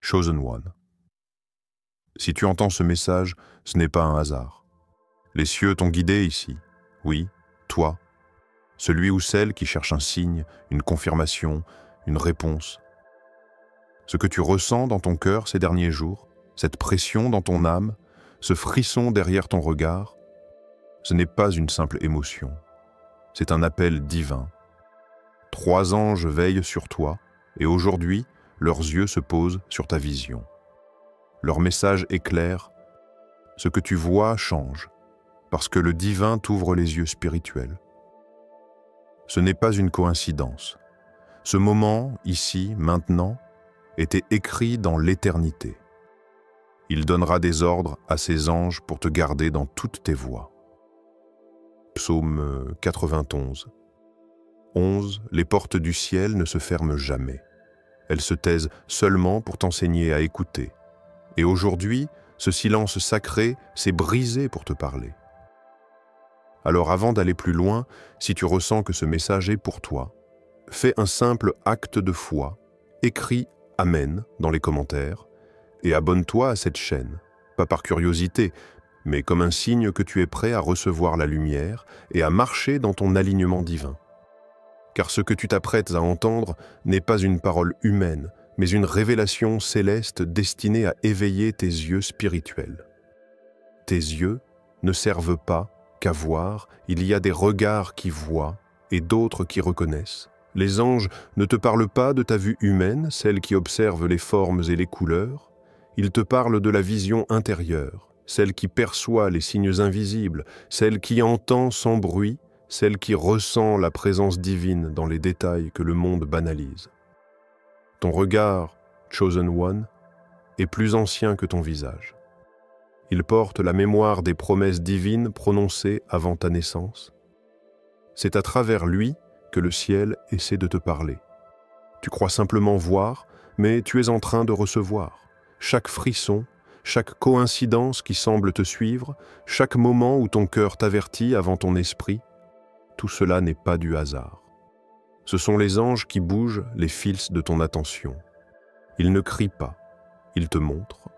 Chosen One. Si tu entends ce message, ce n'est pas un hasard. Les cieux t'ont guidé ici. Oui, toi. Celui ou celle qui cherche un signe, une confirmation, une réponse. Ce que tu ressens dans ton cœur ces derniers jours, cette pression dans ton âme, ce frisson derrière ton regard, ce n'est pas une simple émotion. C'est un appel divin. 3 anges veillent sur toi et aujourd'hui, leurs yeux se posent sur ta vision. Leur message est clair, ce que tu vois change, parce que le divin t'ouvre les yeux spirituels. Ce n'est pas une coïncidence. Ce moment, ici, maintenant, était écrit dans l'éternité. Il donnera des ordres à ses anges pour te garder dans toutes tes voies. Psaume 91. 11. Les portes du ciel ne se ferment jamais. Elles se taisent seulement pour t'enseigner à écouter. Et aujourd'hui, ce silence sacré s'est brisé pour te parler. Alors avant d'aller plus loin, si tu ressens que ce message est pour toi, fais un simple acte de foi, écris « Amen » dans les commentaires et abonne-toi à cette chaîne, pas par curiosité, mais comme un signe que tu es prêt à recevoir la lumière et à marcher dans ton alignement divin. Car ce que tu t'apprêtes à entendre n'est pas une parole humaine, mais une révélation céleste destinée à éveiller tes yeux spirituels. Tes yeux ne servent pas qu'à voir, il y a des regards qui voient et d'autres qui reconnaissent. Les anges ne te parlent pas de ta vue humaine, celle qui observe les formes et les couleurs. Ils te parlent de la vision intérieure, celle qui perçoit les signes invisibles, celle qui entend sans bruit, celle qui ressent la présence divine dans les détails que le monde banalise. Ton regard, Chosen One, est plus ancien que ton visage. Il porte la mémoire des promesses divines prononcées avant ta naissance. C'est à travers lui que le ciel essaie de te parler. Tu crois simplement voir, mais tu es en train de recevoir. Chaque frisson, chaque coïncidence qui semble te suivre, chaque moment où ton cœur t'avertit avant ton esprit, tout cela n'est pas du hasard. Ce sont les anges qui bougent les fils de ton attention. Ils ne crient pas, ils te montrent.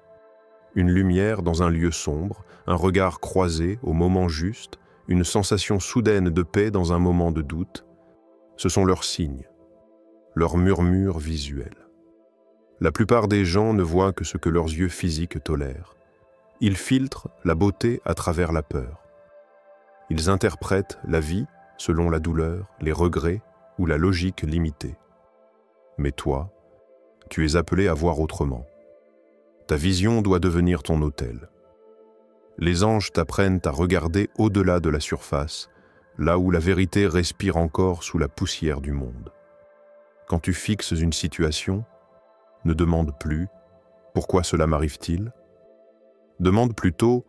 Une lumière dans un lieu sombre, un regard croisé au moment juste, une sensation soudaine de paix dans un moment de doute, ce sont leurs signes, leurs murmures visuels. La plupart des gens ne voient que ce que leurs yeux physiques tolèrent. Ils filtrent la beauté à travers la peur. Ils interprètent la vie selon la douleur, les regrets ou la logique limitée. Mais toi, tu es appelé à voir autrement. Ta vision doit devenir ton autel. Les anges t'apprennent à regarder au-delà de la surface, là où la vérité respire encore sous la poussière du monde. Quand tu fixes une situation, ne demande plus « Pourquoi cela m'arrive-t-il » Demande plutôt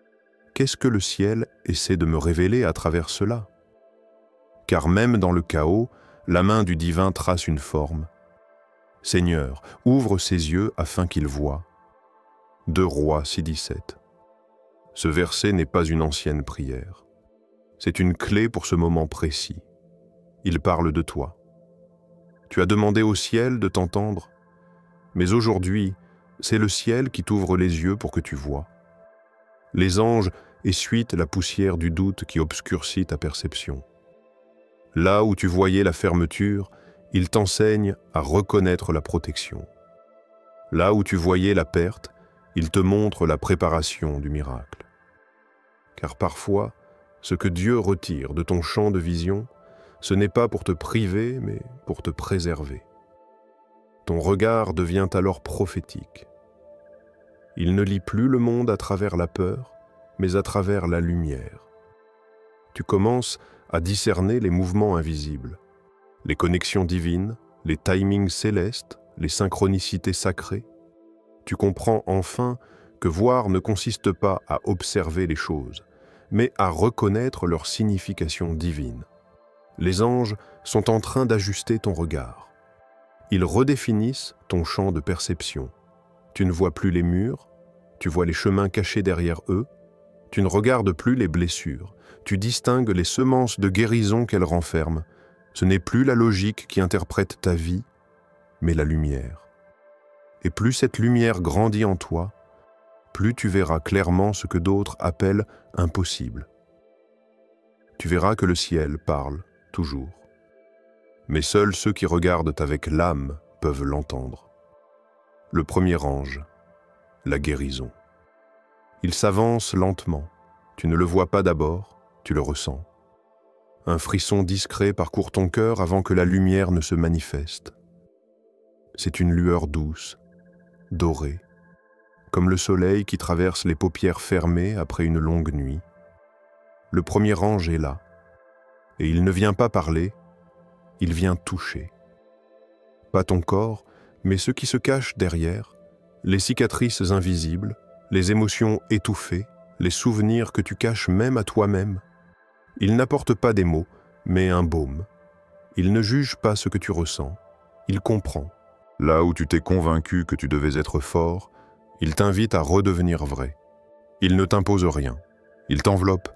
« Qu'est-ce que le ciel essaie de me révéler à travers cela ?» Car même dans le chaos, la main du divin trace une forme. Seigneur, ouvre ses yeux afin qu'il voie. 2 Rois 6,17. Ce verset n'est pas une ancienne prière. C'est une clé pour ce moment précis. Il parle de toi. Tu as demandé au ciel de t'entendre, mais aujourd'hui, c'est le ciel qui t'ouvre les yeux pour que tu vois. Les anges essuient la poussière du doute qui obscurcit ta perception. Là où tu voyais la fermeture, ils t'enseignent à reconnaître la protection. Là où tu voyais la perte, ils te montrent la préparation du miracle. Car parfois, ce que Dieu retire de ton champ de vision, ce n'est pas pour te priver, mais pour te préserver. Ton regard devient alors prophétique. Il ne lit plus le monde à travers la peur, mais à travers la lumière. Tu commences à discerner les mouvements invisibles, les connexions divines, les timings célestes, les synchronicités sacrées. Tu comprends enfin que voir ne consiste pas à observer les choses, mais à reconnaître leur signification divine. Les anges sont en train d'ajuster ton regard. Ils redéfinissent ton champ de perception. Tu ne vois plus les murs, tu vois les chemins cachés derrière eux, tu ne regardes plus les blessures, tu distingues les semences de guérison qu'elles renferment. Ce n'est plus la logique qui interprète ta vie, mais la lumière. Et plus cette lumière grandit en toi, plus tu verras clairement ce que d'autres appellent impossible. Tu verras que le ciel parle toujours. Mais seuls ceux qui regardent avec l'âme peuvent l'entendre. Le premier ange, la guérison. Il s'avance lentement. Tu ne le vois pas d'abord, tu le ressens. Un frisson discret parcourt ton cœur avant que la lumière ne se manifeste. C'est une lueur douce, dorée, comme le soleil qui traverse les paupières fermées après une longue nuit. Le premier ange est là, et il ne vient pas parler, il vient toucher. Pas ton corps, mais ce qui se cache derrière, les cicatrices invisibles, les émotions étouffées, les souvenirs que tu caches même à toi-même. Il n'apporte pas des mots, mais un baume. Il ne juge pas ce que tu ressens, il comprend. Là où tu t'es convaincu que tu devais être fort, il t'invite à redevenir vrai. Il ne t'impose rien, il t'enveloppe.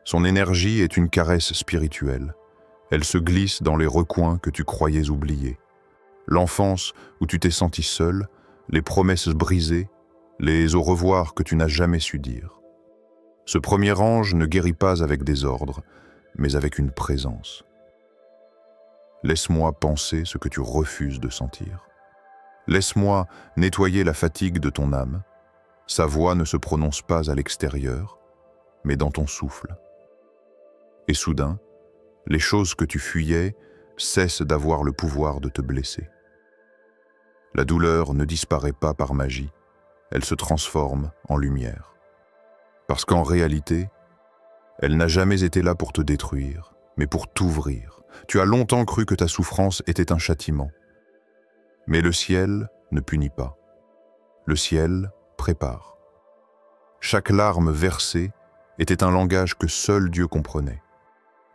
Son énergie est une caresse spirituelle. Elle se glisse dans les recoins que tu croyais oubliés. L'enfance où tu t'es senti seul, les promesses brisées, les au revoir que tu n'as jamais su dire. Ce premier ange ne guérit pas avec des ordres, mais avec une présence. Laisse-moi penser ce que tu refuses de sentir. Laisse-moi nettoyer la fatigue de ton âme. Sa voix ne se prononce pas à l'extérieur, mais dans ton souffle. Et soudain, les choses que tu fuyais cessent d'avoir le pouvoir de te blesser. La douleur ne disparaît pas par magie, elle se transforme en lumière. Parce qu'en réalité, elle n'a jamais été là pour te détruire, mais pour t'ouvrir. Tu as longtemps cru que ta souffrance était un châtiment. Mais le ciel ne punit pas. Le ciel prépare. Chaque larme versée était un langage que seul Dieu comprenait.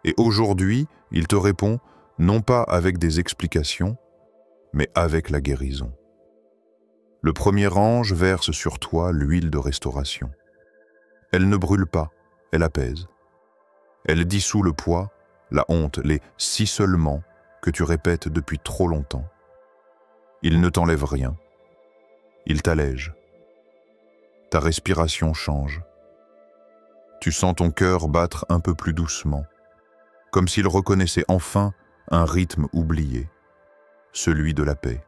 Et aujourd'hui, il te répond, non pas avec des explications, mais avec la guérison. Le premier ange verse sur toi l'huile de restauration. Elle ne brûle pas, elle apaise. Elle dissout le poids, la honte, les « si seulement » que tu répètes depuis trop longtemps. Il ne t'enlève rien. Il t'allège. Ta respiration change. Tu sens ton cœur battre un peu plus doucement, comme s'il reconnaissait enfin un rythme oublié, celui de la paix.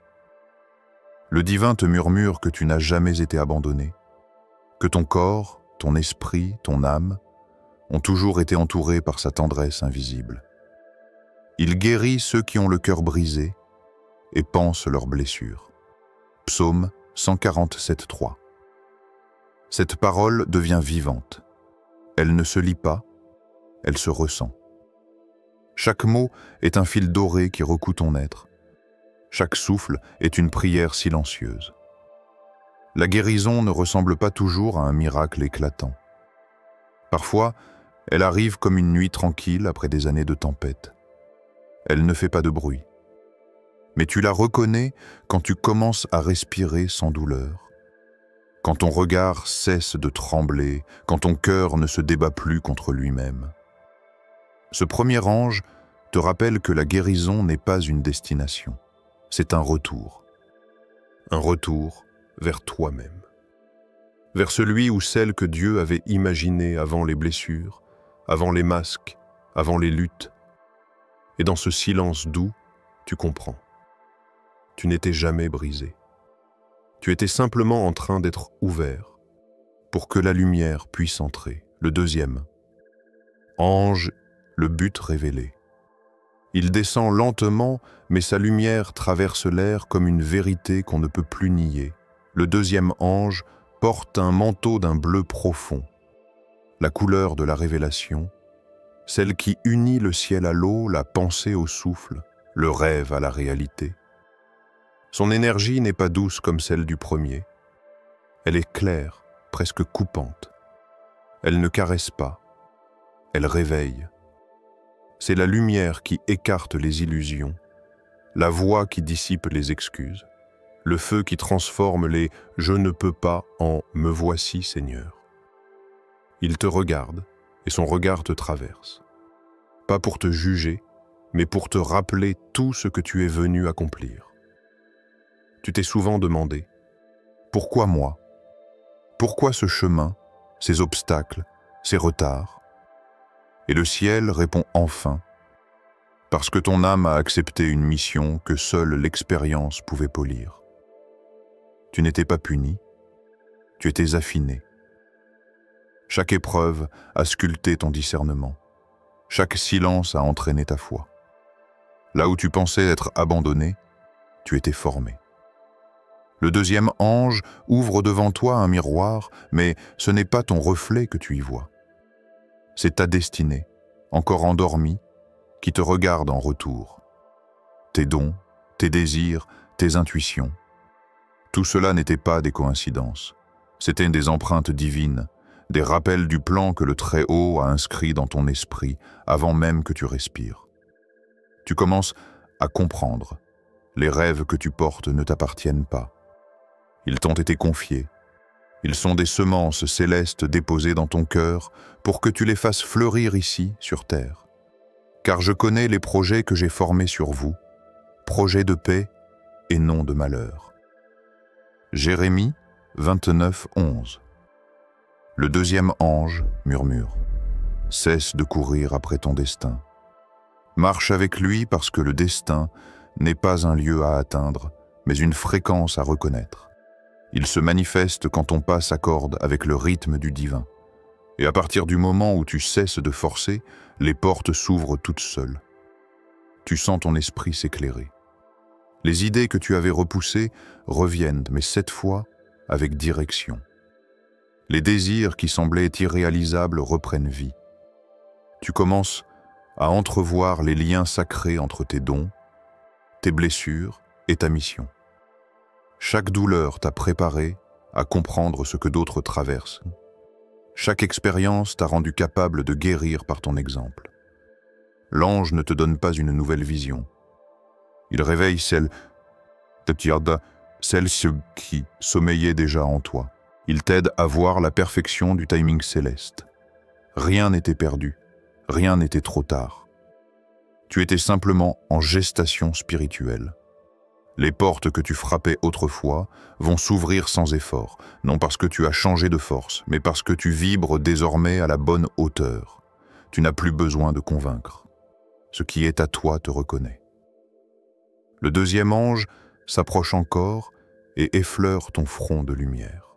Le divin te murmure que tu n'as jamais été abandonné, que ton corps, ton esprit, ton âme ont toujours été entourés par sa tendresse invisible. Il guérit ceux qui ont le cœur brisé et pansent leurs blessures. Psaume 147:3. Cette parole devient vivante. Elle ne se lit pas, elle se ressent. Chaque mot est un fil doré qui recoue ton être. Chaque souffle est une prière silencieuse. La guérison ne ressemble pas toujours à un miracle éclatant. Parfois, elle arrive comme une nuit tranquille après des années de tempête. Elle ne fait pas de bruit. Mais tu la reconnais quand tu commences à respirer sans douleur, quand ton regard cesse de trembler, quand ton cœur ne se débat plus contre lui-même. Ce premier ange te rappelle que la guérison n'est pas une destination, c'est un retour vers toi-même, vers celui ou celle que Dieu avait imaginé avant les blessures, avant les masques, avant les luttes. Et dans ce silence doux, tu comprends. Tu n'étais jamais brisé. Tu étais simplement en train d'être ouvert pour que la lumière puisse entrer. Le deuxième. Ange, le but révélé. Il descend lentement, mais sa lumière traverse l'air comme une vérité qu'on ne peut plus nier. Le deuxième ange porte un manteau d'un bleu profond. La couleur de la révélation, celle qui unit le ciel à l'eau, la pensée au souffle, le rêve à la réalité. Son énergie n'est pas douce comme celle du premier. Elle est claire, presque coupante. Elle ne caresse pas, elle réveille. C'est la lumière qui écarte les illusions, la voix qui dissipe les excuses, le feu qui transforme les « je ne peux pas » en « me voici, Seigneur ». Il te regarde et son regard te traverse. Pas pour te juger, mais pour te rappeler tout ce que tu es venu accomplir. Tu t'es souvent demandé Pourquoi moi? Pourquoi ce chemin, ces obstacles, ces retards? Et le ciel répond enfin, parce que ton âme a accepté une mission que seule l'expérience pouvait polir. Tu n'étais pas puni, tu étais affiné. Chaque épreuve a sculpté ton discernement. Chaque silence a entraîné ta foi. Là où tu pensais être abandonné, tu étais formé. Le deuxième ange ouvre devant toi un miroir, mais ce n'est pas ton reflet que tu y vois. C'est ta destinée, encore endormie, qui te regarde en retour. Tes dons, tes désirs, tes intuitions. Tout cela n'était pas des coïncidences. C'était des empreintes divines, des rappels du plan que le Très-Haut a inscrit dans ton esprit avant même que tu respires. Tu commences à comprendre. Les rêves que tu portes ne t'appartiennent pas. Ils t'ont été confiés. Ils sont des semences célestes déposées dans ton cœur pour que tu les fasses fleurir ici, sur terre. Car je connais les projets que j'ai formés sur vous, projets de paix et non de malheur. Jérémie 29, 11. Le deuxième ange murmure. Cesse de courir après ton destin. Marche avec lui parce que le destin n'est pas un lieu à atteindre, mais une fréquence à reconnaître. Il se manifeste quand ton pas s'accorde avec le rythme du divin. Et à partir du moment où tu cesses de forcer, les portes s'ouvrent toutes seules. Tu sens ton esprit s'éclairer. Les idées que tu avais repoussées reviennent, mais cette fois avec direction. Les désirs qui semblaient irréalisables reprennent vie. Tu commences à entrevoir les liens sacrés entre tes dons, tes blessures et ta mission. Chaque douleur t'a préparé à comprendre ce que d'autres traversent. Chaque expérience t'a rendu capable de guérir par ton exemple. L'ange ne te donne pas une nouvelle vision. Il réveille celle qui sommeillait déjà en toi. Il t'aide à voir la perfection du timing céleste. Rien n'était perdu, rien n'était trop tard. Tu étais simplement en gestation spirituelle. Les portes que tu frappais autrefois vont s'ouvrir sans effort, non parce que tu as changé de force, mais parce que tu vibres désormais à la bonne hauteur. Tu n'as plus besoin de convaincre. Ce qui est à toi te reconnaît. Le deuxième ange s'approche encore et effleure ton front de lumière.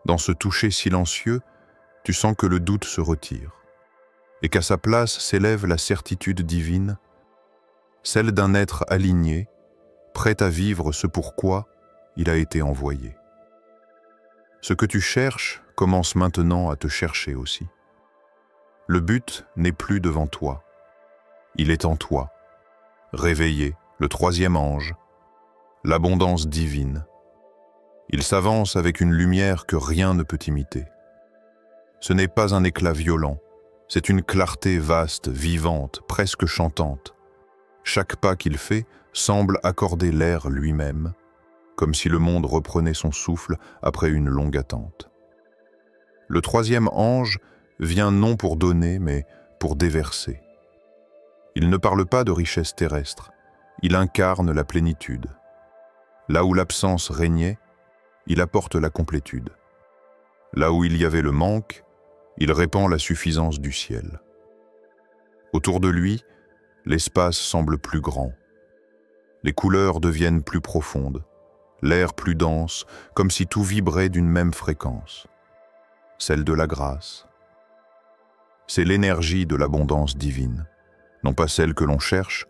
Dans ce toucher silencieux, tu sens que le doute se retire et qu'à sa place s'élève la certitude divine, celle d'un être aligné, prêt à vivre ce pourquoi il a été envoyé. Ce que tu cherches commence maintenant à te chercher aussi. Le but n'est plus devant toi, il est en toi, réveillé, le troisième ange, l'abondance divine. Il s'avance avec une lumière que rien ne peut imiter. Ce n'est pas un éclat violent, c'est une clarté vaste, vivante, presque chantante. Chaque pas qu'il fait semble accorder l'air lui-même, comme si le monde reprenait son souffle après une longue attente. Le troisième ange vient non pour donner, mais pour déverser. Il ne parle pas de richesse terrestre, il incarne la plénitude. Là où l'absence régnait, il apporte la complétude. Là où il y avait le manque, il répand la suffisance du ciel. Autour de lui, l'espace semble plus grand. Les couleurs deviennent plus profondes, l'air plus dense, comme si tout vibrait d'une même fréquence, celle de la grâce. C'est l'énergie de l'abondance divine, non pas celle que l'on cherche,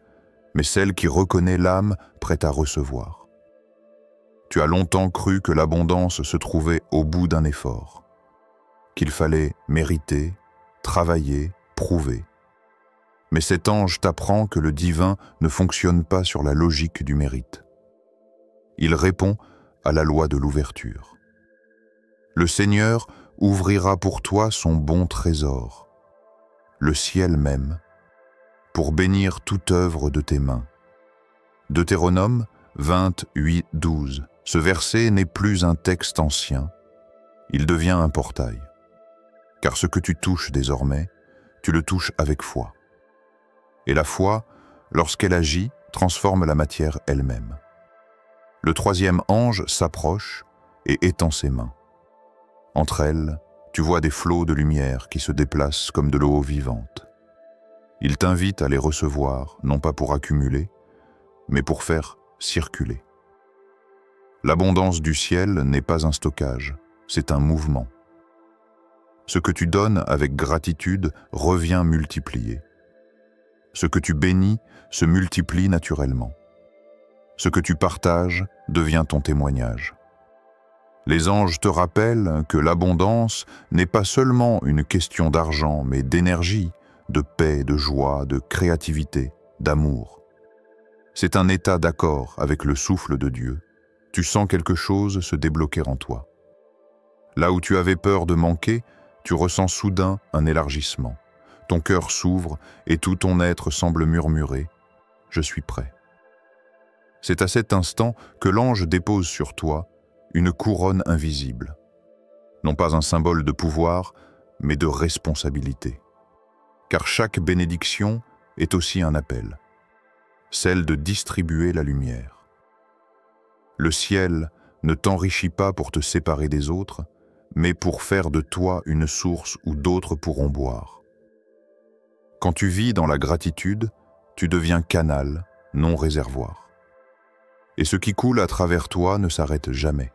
mais celle qui reconnaît l'âme prête à recevoir. Tu as longtemps cru que l'abondance se trouvait au bout d'un effort, qu'il fallait mériter, travailler, prouver. Mais cet ange t'apprend que le divin ne fonctionne pas sur la logique du mérite. Il répond à la loi de l'ouverture. Le Seigneur ouvrira pour toi son bon trésor, le ciel même, pour bénir toute œuvre de tes mains. Deutéronome 28, 12. Ce verset n'est plus un texte ancien, il devient un portail. Car ce que tu touches désormais, tu le touches avec foi. Et la foi, lorsqu'elle agit, transforme la matière elle-même. Le troisième ange s'approche et étend ses mains. Entre elles, tu vois des flots de lumière qui se déplacent comme de l'eau vivante. Il t'invite à les recevoir, non pas pour accumuler, mais pour faire circuler. L'abondance du ciel n'est pas un stockage, c'est un mouvement. Ce que tu donnes avec gratitude revient multiplié. Ce que tu bénis se multiplie naturellement. Ce que tu partages devient ton témoignage. Les anges te rappellent que l'abondance n'est pas seulement une question d'argent, mais d'énergie, de paix, de joie, de créativité, d'amour. C'est un état d'accord avec le souffle de Dieu. Tu sens quelque chose se débloquer en toi. Là où tu avais peur de manquer, tu ressens soudain un élargissement. Ton cœur s'ouvre et tout ton être semble murmurer « Je suis prêt ». C'est à cet instant que l'ange dépose sur toi une couronne invisible. Non pas un symbole de pouvoir, mais de responsabilité. Car chaque bénédiction est aussi un appel, celle de distribuer la lumière. Le ciel ne t'enrichit pas pour te séparer des autres, mais pour faire de toi une source où d'autres pourront boire. Quand tu vis dans la gratitude, tu deviens canal, non réservoir. Et ce qui coule à travers toi ne s'arrête jamais.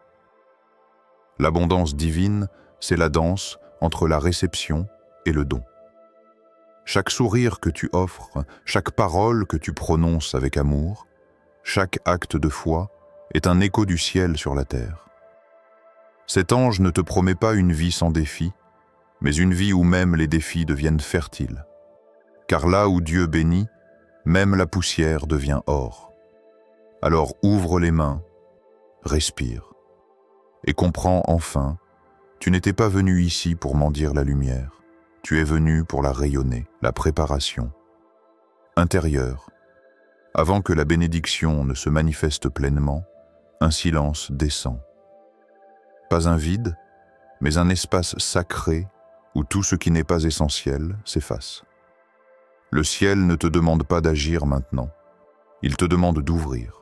L'abondance divine, c'est la danse entre la réception et le don. Chaque sourire que tu offres, chaque parole que tu prononces avec amour, chaque acte de foi est un écho du ciel sur la terre. Cet ange ne te promet pas une vie sans défis, mais une vie où même les défis deviennent fertiles. Car là où Dieu bénit, même la poussière devient or. Alors ouvre les mains, respire, et comprends enfin, tu n'étais pas venu ici pour mendier la lumière, tu es venu pour la rayonner, la préparation. Intérieure, avant que la bénédiction ne se manifeste pleinement, un silence descend. Pas un vide, mais un espace sacré où tout ce qui n'est pas essentiel s'efface. Le ciel ne te demande pas d'agir maintenant, il te demande d'ouvrir.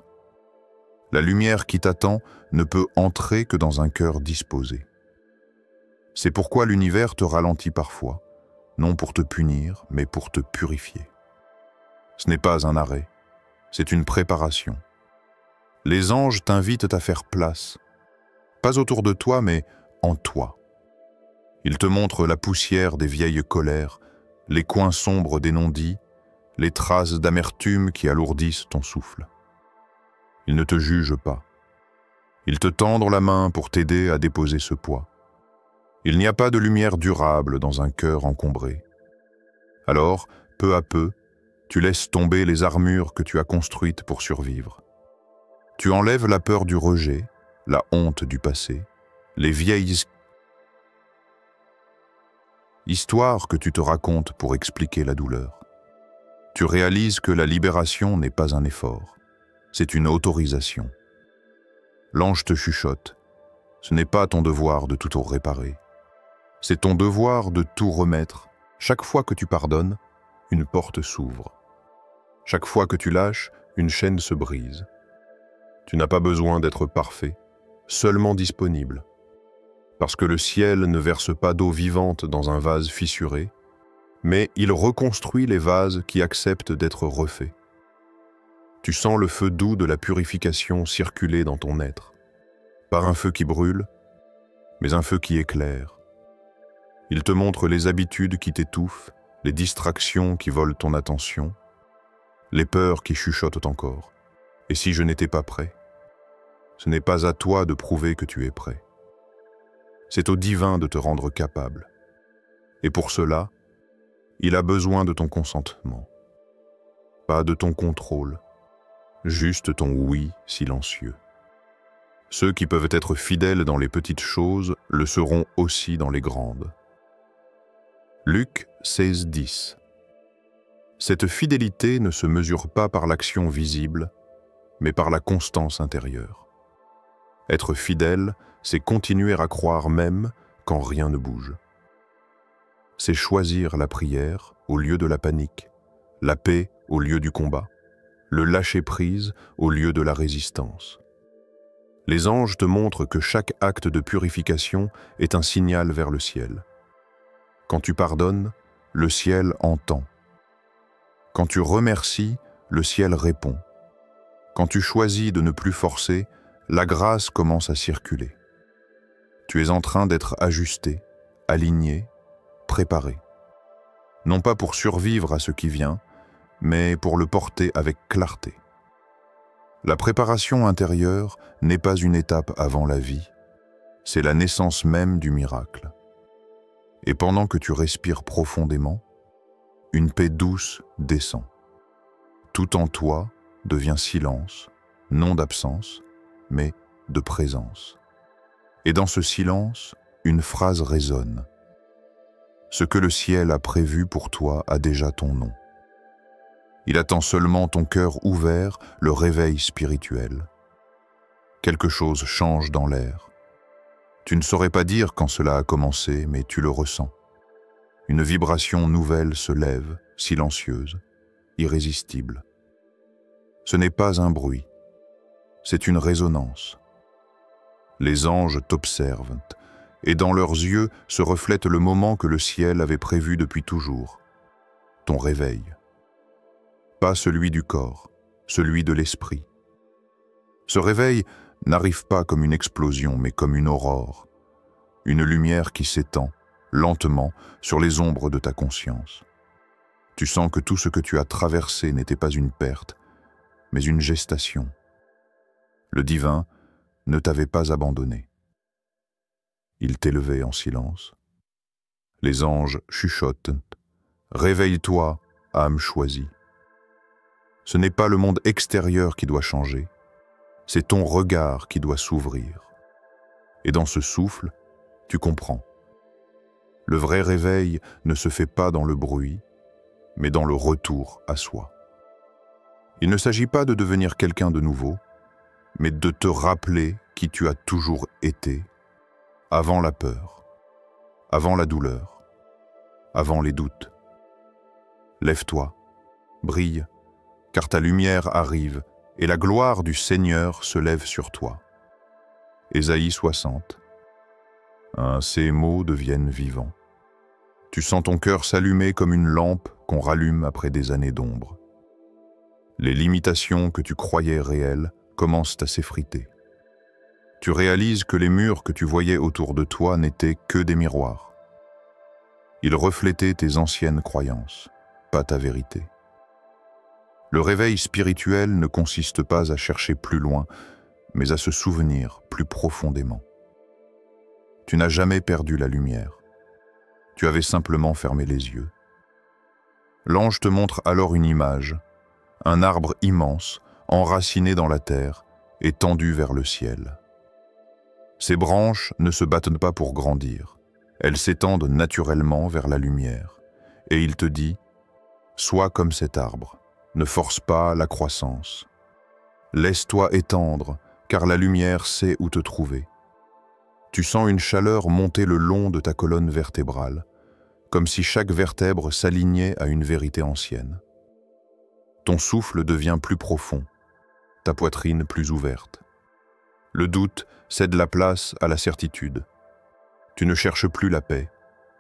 La lumière qui t'attend ne peut entrer que dans un cœur disposé. C'est pourquoi l'univers te ralentit parfois, non pour te punir, mais pour te purifier. Ce n'est pas un arrêt, c'est une préparation. Les anges t'invitent à faire place, pas autour de toi, mais en toi. Ils te montrent la poussière des vieilles colères, les coins sombres des non-dits, les traces d'amertume qui alourdissent ton souffle. Ils ne te jugent pas. Ils te tendent la main pour t'aider à déposer ce poids. Il n'y a pas de lumière durable dans un cœur encombré. Alors, peu à peu, tu laisses tomber les armures que tu as construites pour survivre. Tu enlèves la peur du rejet, la honte du passé, les vieilles histoires que tu te racontes pour expliquer la douleur. Tu réalises que la libération n'est pas un effort, c'est une autorisation. L'ange te chuchote, ce n'est pas ton devoir de tout réparer. C'est ton devoir de tout remettre. Chaque fois que tu pardonnes, une porte s'ouvre. Chaque fois que tu lâches, une chaîne se brise. Tu n'as pas besoin d'être parfait, seulement disponible. Parce que le ciel ne verse pas d'eau vivante dans un vase fissuré, mais il reconstruit les vases qui acceptent d'être refaits. Tu sens le feu doux de la purification circuler dans ton être. Pas un feu qui brûle, mais un feu qui éclaire. Il te montre les habitudes qui t'étouffent, les distractions qui volent ton attention, les peurs qui chuchotent encore. Et si je n'étais pas prêt? Ce n'est pas à toi de prouver que tu es prêt. C'est au divin de te rendre capable. Et pour cela, il a besoin de ton consentement. Pas de ton contrôle, juste ton oui silencieux. Ceux qui peuvent être fidèles dans les petites choses le seront aussi dans les grandes. Luc 16:10. Cette fidélité ne se mesure pas par l'action visible, mais par la constance intérieure. Être fidèle, c'est continuer à croire même quand rien ne bouge. C'est choisir la prière au lieu de la panique, la paix au lieu du combat, le lâcher-prise au lieu de la résistance. Les anges te montrent que chaque acte de purification est un signal vers le ciel. Quand tu pardonnes, le ciel entend. Quand tu remercies, le ciel répond. Quand tu choisis de ne plus forcer, la grâce commence à circuler. Tu es en train d'être ajusté, aligné, préparé. Non pas pour survivre à ce qui vient, mais pour le porter avec clarté. La préparation intérieure n'est pas une étape avant la vie, c'est la naissance même du miracle. Et pendant que tu respires profondément, une paix douce descend. Tout en toi devient silence, non d'absence, mais de présence. Et dans ce silence, une phrase résonne. Ce que le ciel a prévu pour toi a déjà ton nom. Il attend seulement ton cœur ouvert, le réveil spirituel. Quelque chose change dans l'air. Tu ne saurais pas dire quand cela a commencé, mais tu le ressens. Une vibration nouvelle se lève, silencieuse, irrésistible. Ce n'est pas un bruit, c'est une résonance. Les anges t'observent, et dans leurs yeux se reflète le moment que le ciel avait prévu depuis toujours, ton réveil. Pas celui du corps, celui de l'esprit. Ce réveil n'arrive pas comme une explosion, mais comme une aurore, une lumière qui s'étend, lentement, sur les ombres de ta conscience. Tu sens que tout ce que tu as traversé n'était pas une perte, mais une gestation. Le divin ne t'avait pas abandonné. Il t'élevait en silence. Les anges chuchotent. Réveille-toi, âme choisie. Ce n'est pas le monde extérieur qui doit changer, c'est ton regard qui doit s'ouvrir. Et dans ce souffle, tu comprends. Le vrai réveil ne se fait pas dans le bruit, mais dans le retour à soi. Il ne s'agit pas de devenir quelqu'un de nouveau, mais de te rappeler qui tu as toujours été, avant la peur, avant la douleur, avant les doutes. Lève-toi, brille, car ta lumière arrive et la gloire du Seigneur se lève sur toi. Ésaïe 60. Ces mots deviennent vivants. Tu sens ton cœur s'allumer comme une lampe qu'on rallume après des années d'ombre. Les limitations que tu croyais réelles commencent à s'effriter. Tu réalises que les murs que tu voyais autour de toi n'étaient que des miroirs. Ils reflétaient tes anciennes croyances, pas ta vérité. Le réveil spirituel ne consiste pas à chercher plus loin, mais à se souvenir plus profondément. Tu n'as jamais perdu la lumière. Tu avais simplement fermé les yeux. L'ange te montre alors une image, un arbre immense, enraciné dans la terre et tendu vers le ciel. Ses branches ne se battent pas pour grandir, elles s'étendent naturellement vers la lumière. Et il te dit, sois comme cet arbre. Ne force pas la croissance. Laisse-toi étendre, car la lumière sait où te trouver. Tu sens une chaleur monter le long de ta colonne vertébrale, comme si chaque vertèbre s'alignait à une vérité ancienne. Ton souffle devient plus profond, ta poitrine plus ouverte. Le doute cède la place à la certitude. Tu ne cherches plus la paix,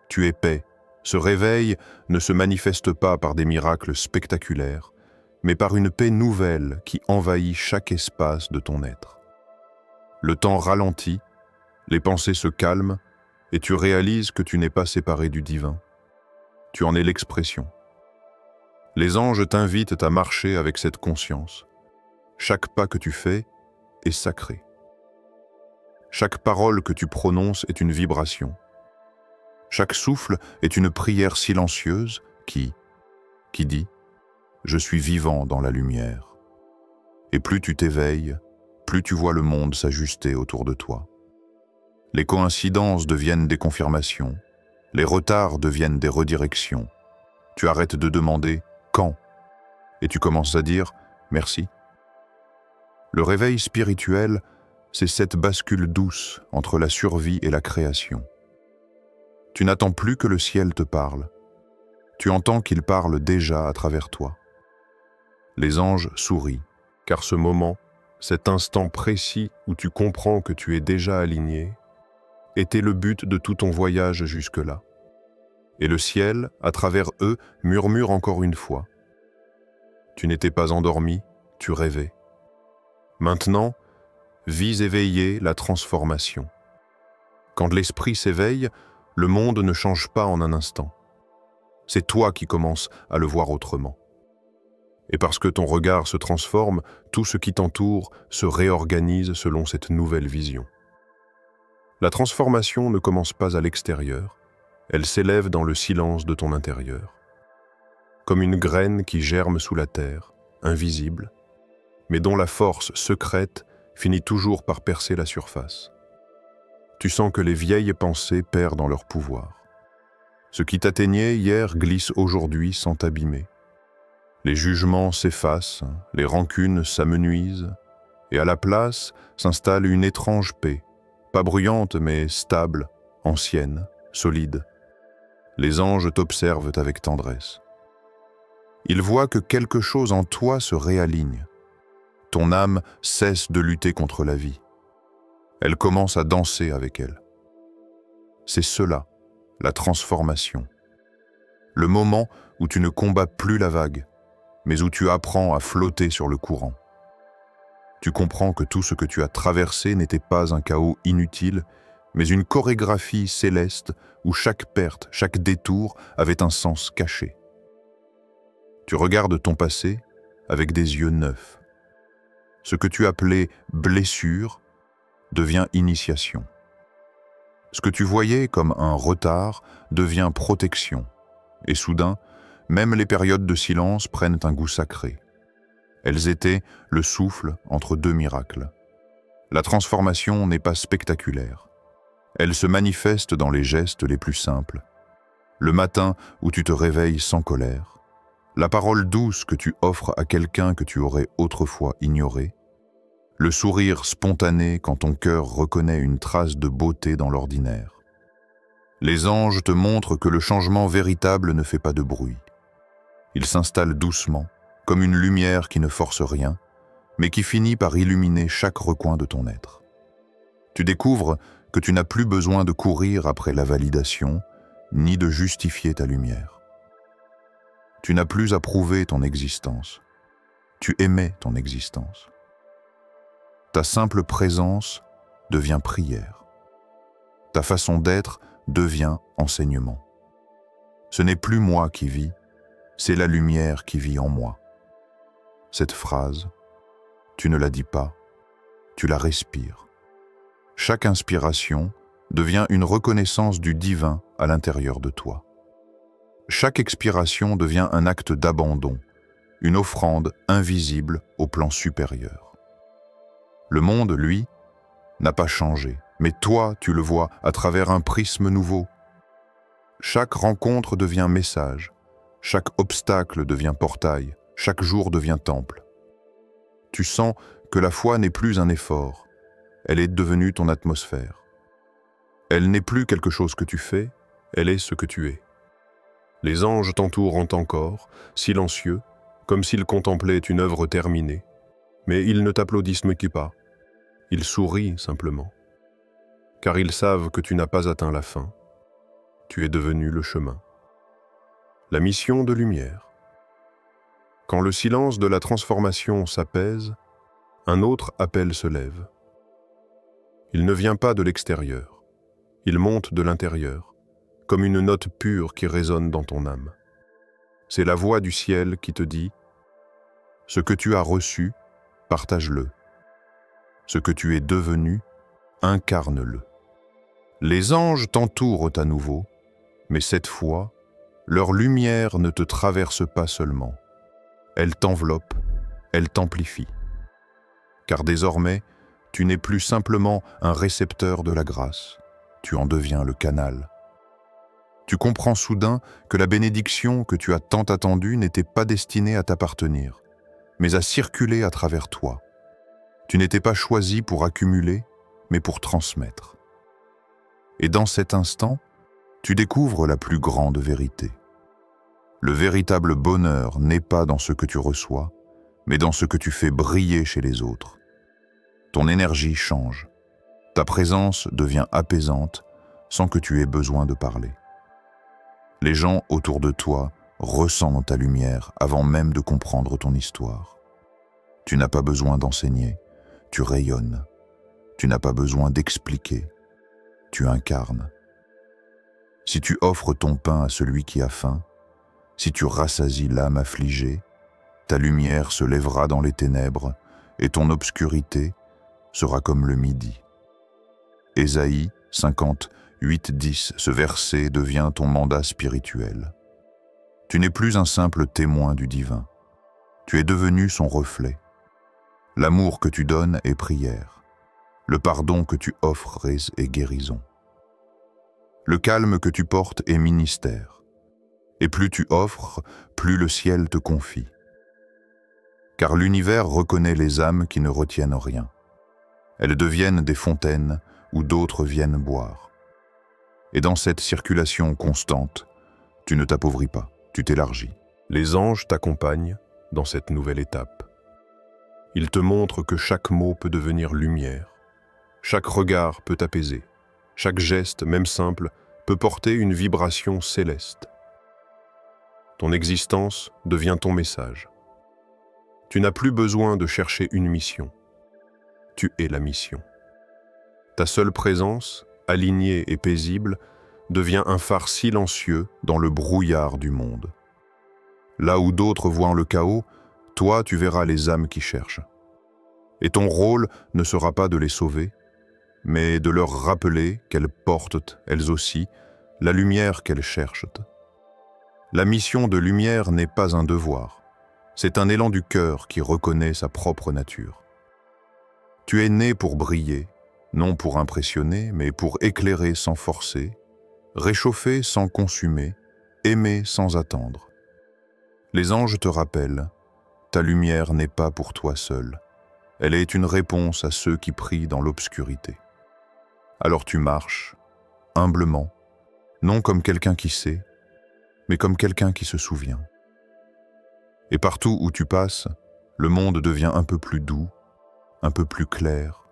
tu es paix. Ce réveil ne se manifeste pas par des miracles spectaculaires, mais par une paix nouvelle qui envahit chaque espace de ton être. Le temps ralentit, les pensées se calment, et tu réalises que tu n'es pas séparé du divin. Tu en es l'expression. Les anges t'invitent à marcher avec cette conscience. Chaque pas que tu fais est sacré. Chaque parole que tu prononces est une vibration. Chaque souffle est une prière silencieuse qui dit « Je suis vivant dans la lumière ». Et plus tu t'éveilles, plus tu vois le monde s'ajuster autour de toi. Les coïncidences deviennent des confirmations, les retards deviennent des redirections. Tu arrêtes de demander « quand ?» et tu commences à dire « merci ». Le réveil spirituel, c'est cette bascule douce entre la survie et la création. Tu n'attends plus que le ciel te parle. Tu entends qu'il parle déjà à travers toi. Les anges sourient, car ce moment, cet instant précis où tu comprends que tu es déjà aligné, était le but de tout ton voyage jusque-là. Et le ciel, à travers eux, murmure encore une fois. Tu n'étais pas endormi, tu rêvais. Maintenant, vis éveillé la transformation. Quand l'esprit s'éveille, le monde ne change pas en un instant. C'est toi qui commences à le voir autrement. Et parce que ton regard se transforme, tout ce qui t'entoure se réorganise selon cette nouvelle vision. La transformation ne commence pas à l'extérieur, elle s'élève dans le silence de ton intérieur. Comme une graine qui germe sous la terre, invisible, mais dont la force secrète finit toujours par percer la surface. Tu sens que les vieilles pensées perdent en leur pouvoir. Ce qui t'atteignait hier glisse aujourd'hui sans t'abîmer. Les jugements s'effacent, les rancunes s'amenuisent, et à la place s'installe une étrange paix, pas bruyante mais stable, ancienne, solide. Les anges t'observent avec tendresse. Ils voient que quelque chose en toi se réaligne. Ton âme cesse de lutter contre la vie. Elle commence à danser avec elle. C'est cela, la transformation. Le moment où tu ne combats plus la vague, mais où tu apprends à flotter sur le courant. Tu comprends que tout ce que tu as traversé n'était pas un chaos inutile, mais une chorégraphie céleste où chaque perte, chaque détour avait un sens caché. Tu regardes ton passé avec des yeux neufs. Ce que tu appelais blessure devient initiation. Ce que tu voyais comme un retard devient protection. Et soudain, même les périodes de silence prennent un goût sacré. Elles étaient le souffle entre deux miracles. La transformation n'est pas spectaculaire. Elle se manifeste dans les gestes les plus simples. Le matin où tu te réveilles sans colère, la parole douce que tu offres à quelqu'un que tu aurais autrefois ignoré, le sourire spontané quand ton cœur reconnaît une trace de beauté dans l'ordinaire. Les anges te montrent que le changement véritable ne fait pas de bruit. Il s'installe doucement, comme une lumière qui ne force rien, mais qui finit par illuminer chaque recoin de ton être. Tu découvres que tu n'as plus besoin de courir après la validation, ni de justifier ta lumière. Tu n'as plus à prouver ton existence. Tu aimais ton existence. Ta simple présence devient prière. Ta façon d'être devient enseignement. Ce n'est plus moi qui vis, c'est la lumière qui vit en moi. Cette phrase, tu ne la dis pas, tu la respires. Chaque inspiration devient une reconnaissance du divin à l'intérieur de toi. Chaque expiration devient un acte d'abandon, une offrande invisible au plan supérieur. Le monde, lui, n'a pas changé, mais toi, tu le vois à travers un prisme nouveau. Chaque rencontre devient message, chaque obstacle devient portail, chaque jour devient temple. Tu sens que la foi n'est plus un effort, elle est devenue ton atmosphère. Elle n'est plus quelque chose que tu fais, elle est ce que tu es. Les anges t'entourent encore, silencieux, comme s'ils contemplaient une œuvre terminée, mais ils ne t'applaudissent pas. Ils sourient simplement, car ils savent que tu n'as pas atteint la fin. Tu es devenu le chemin. La mission de lumière. Quand le silence de la transformation s'apaise, un autre appel se lève. Il ne vient pas de l'extérieur, il monte de l'intérieur, comme une note pure qui résonne dans ton âme. C'est la voix du ciel qui te dit « Ce que tu as reçu, partage-le. Ce que tu es devenu, incarne-le. » Les anges t'entourent à nouveau, mais cette fois, leur lumière ne te traverse pas seulement. Elle t'enveloppe, elle t'amplifie. Car désormais, tu n'es plus simplement un récepteur de la grâce, tu en deviens le canal. Tu comprends soudain que la bénédiction que tu as tant attendue n'était pas destinée à t'appartenir, mais à circuler à travers toi. Tu n'étais pas choisi pour accumuler, mais pour transmettre. Et dans cet instant, tu découvres la plus grande vérité. Le véritable bonheur n'est pas dans ce que tu reçois, mais dans ce que tu fais briller chez les autres. Ton énergie change. Ta présence devient apaisante sans que tu aies besoin de parler. Les gens autour de toi ressentent ta lumière avant même de comprendre ton histoire. Tu n'as pas besoin d'enseigner, tu rayonnes. Tu n'as pas besoin d'expliquer, tu incarnes. Si tu offres ton pain à celui qui a faim, si tu rassasies l'âme affligée, ta lumière se lèvera dans les ténèbres et ton obscurité sera comme le midi. Ésaïe 58:10, ce verset devient ton mandat spirituel. Tu n'es plus un simple témoin du divin. Tu es devenu son reflet. L'amour que tu donnes est prière. Le pardon que tu offres est guérison. Le calme que tu portes est ministère. Et plus tu offres, plus le ciel te confie. Car l'univers reconnaît les âmes qui ne retiennent rien. Elles deviennent des fontaines où d'autres viennent boire. Et dans cette circulation constante, tu ne t'appauvris pas, tu t'élargis. Les anges t'accompagnent dans cette nouvelle étape. Ils te montrent que chaque mot peut devenir lumière. Chaque regard peut t'apaiser. Chaque geste, même simple, peut porter une vibration céleste. Ton existence devient ton message. Tu n'as plus besoin de chercher une mission. Tu es la mission. Ta seule présence, alignée et paisible, devient un phare silencieux dans le brouillard du monde. Là où d'autres voient le chaos, toi tu verras les âmes qui cherchent. Et ton rôle ne sera pas de les sauver, mais de leur rappeler qu'elles portent, elles aussi, la lumière qu'elles cherchent. La mission de lumière n'est pas un devoir, c'est un élan du cœur qui reconnaît sa propre nature. Tu es né pour briller, non pour impressionner, mais pour éclairer sans forcer, réchauffer sans consumer, aimer sans attendre. Les anges te rappellent, ta lumière n'est pas pour toi seul, elle est une réponse à ceux qui prient dans l'obscurité. Alors tu marches, humblement, non comme quelqu'un qui sait, mais comme quelqu'un qui se souvient. Et partout où tu passes, le monde devient un peu plus doux, un peu plus clair,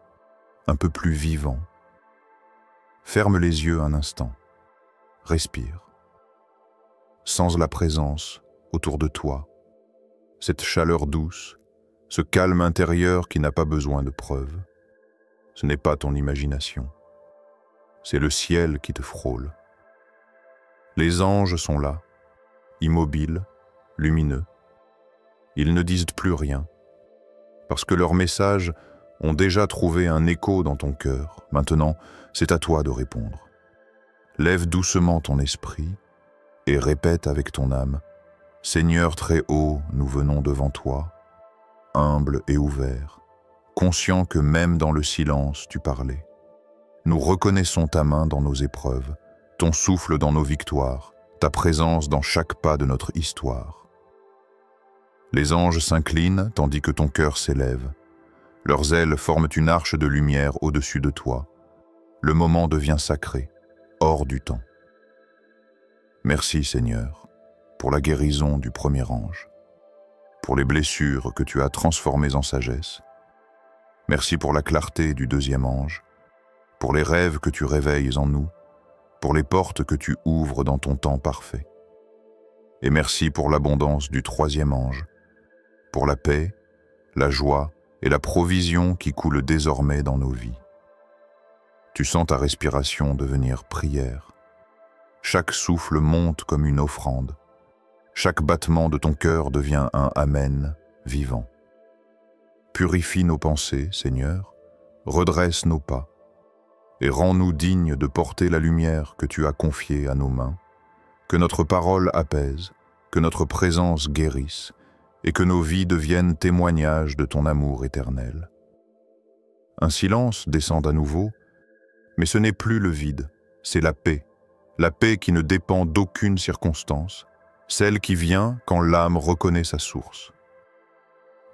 un peu plus vivant. Ferme les yeux un instant, respire. Sens la présence autour de toi, cette chaleur douce, ce calme intérieur qui n'a pas besoin de preuves. Ce n'est pas ton imagination, c'est le ciel qui te frôle. Les anges sont là, immobiles, lumineux. Ils ne disent plus rien, parce que leurs messages ont déjà trouvé un écho dans ton cœur. Maintenant, c'est à toi de répondre. Lève doucement ton esprit et répète avec ton âme, « Seigneur très haut, nous venons devant toi, humble et ouvert, conscient que même dans le silence tu parlais. Nous reconnaissons ta main dans nos épreuves, ton souffle dans nos victoires, ta présence dans chaque pas de notre histoire. » Les anges s'inclinent tandis que ton cœur s'élève. Leurs ailes forment une arche de lumière au-dessus de toi. Le moment devient sacré, hors du temps. Merci Seigneur, pour la guérison du premier ange, pour les blessures que tu as transformées en sagesse. Merci pour la clarté du deuxième ange, pour les rêves que tu réveilles en nous, pour les portes que tu ouvres dans ton temps parfait. Et merci pour l'abondance du troisième ange, pour la paix, la joie et la provision qui coulent désormais dans nos vies. Tu sens ta respiration devenir prière. Chaque souffle monte comme une offrande. Chaque battement de ton cœur devient un Amen vivant. Purifie nos pensées, Seigneur, redresse nos pas, et rends-nous dignes de porter la lumière que tu as confiée à nos mains, que notre parole apaise, que notre présence guérisse, et que nos vies deviennent témoignages de ton amour éternel. Un silence descend à nouveau, mais ce n'est plus le vide, c'est la paix qui ne dépend d'aucune circonstance, celle qui vient quand l'âme reconnaît sa source.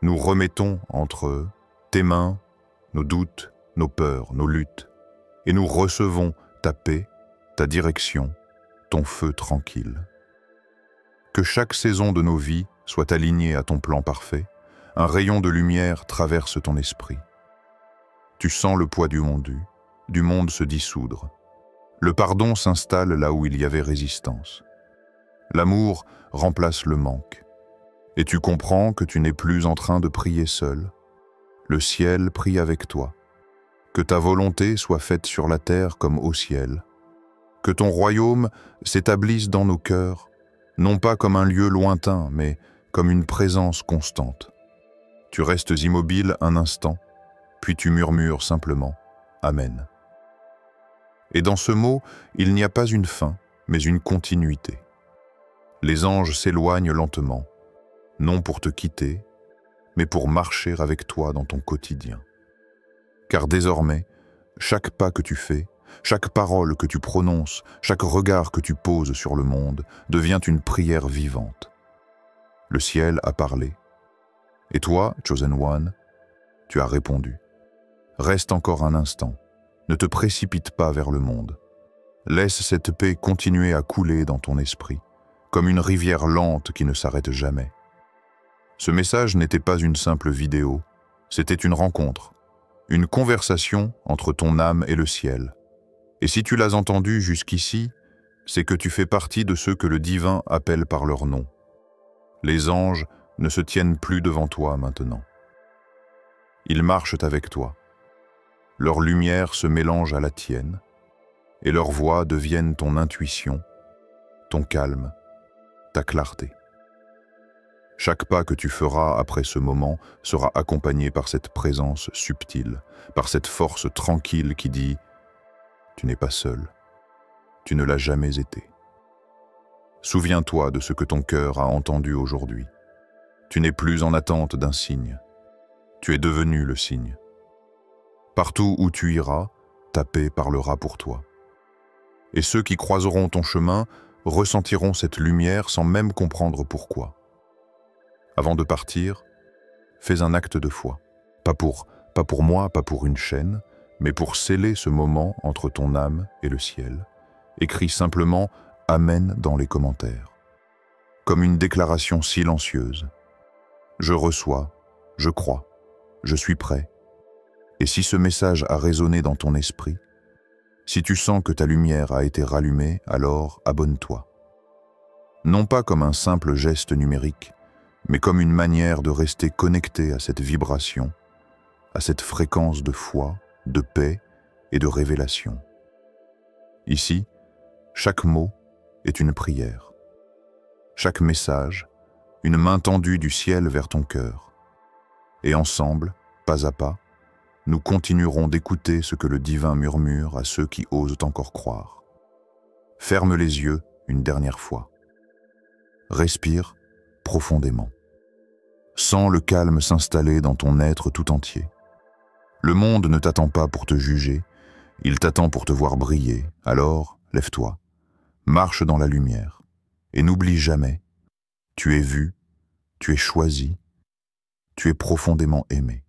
Nous remettons entre tes mains nos doutes, nos peurs, nos luttes, et nous recevons ta paix, ta direction, ton feu tranquille. Que chaque saison de nos vies soit alignée à ton plan parfait, un rayon de lumière traverse ton esprit. Tu sens le poids du monde se dissoudre. Le pardon s'installe là où il y avait résistance. L'amour remplace le manque. Et tu comprends que tu n'es plus en train de prier seul. Le ciel prie avec toi. Que ta volonté soit faite sur la terre comme au ciel. Que ton royaume s'établisse dans nos cœurs, non pas comme un lieu lointain, mais comme une présence constante. Tu restes immobile un instant, puis tu murmures simplement « Amen ». Et dans ce mot, il n'y a pas une fin, mais une continuité. Les anges s'éloignent lentement, non pour te quitter, mais pour marcher avec toi dans ton quotidien. Car désormais, chaque pas que tu fais, chaque parole que tu prononces, chaque regard que tu poses sur le monde devient une prière vivante. Le ciel a parlé. Et toi, Chosen One, tu as répondu. Reste encore un instant. Ne te précipite pas vers le monde. Laisse cette paix continuer à couler dans ton esprit, comme une rivière lente qui ne s'arrête jamais. Ce message n'était pas une simple vidéo, c'était une rencontre, une conversation entre ton âme et le ciel. Et si tu l'as entendu jusqu'ici, c'est que tu fais partie de ceux que le divin appelle par leur nom. Les anges ne se tiennent plus devant toi maintenant. Ils marchent avec toi. Leur lumière se mélange à la tienne, et leurs voix deviennent ton intuition, ton calme, ta clarté. Chaque pas que tu feras après ce moment sera accompagné par cette présence subtile, par cette force tranquille qui dit « Tu n'es pas seul, tu ne l'as jamais été ». Souviens-toi de ce que ton cœur a entendu aujourd'hui. Tu n'es plus en attente d'un signe, tu es devenu le signe. Partout où tu iras, ta paix parlera pour toi. Et ceux qui croiseront ton chemin ressentiront cette lumière sans même comprendre pourquoi. Avant de partir, fais un acte de foi. Pas pour moi, pas pour une chaîne, mais pour sceller ce moment entre ton âme et le ciel. Écris simplement « Amen » dans les commentaires. Comme une déclaration silencieuse. Je reçois, je crois, je suis prêt. Et si ce message a résonné dans ton esprit, si tu sens que ta lumière a été rallumée, alors abonne-toi. Non pas comme un simple geste numérique, mais comme une manière de rester connecté à cette vibration, à cette fréquence de foi, de paix et de révélation. Ici, chaque mot est une prière. Chaque message, une main tendue du ciel vers ton cœur. Et ensemble, pas à pas, nous continuerons d'écouter ce que le divin murmure à ceux qui osent encore croire. Ferme les yeux une dernière fois. Respire profondément. Sens le calme s'installer dans ton être tout entier. Le monde ne t'attend pas pour te juger, il t'attend pour te voir briller. Alors, lève-toi, marche dans la lumière, et n'oublie jamais, tu es vu, tu es choisi, tu es profondément aimé.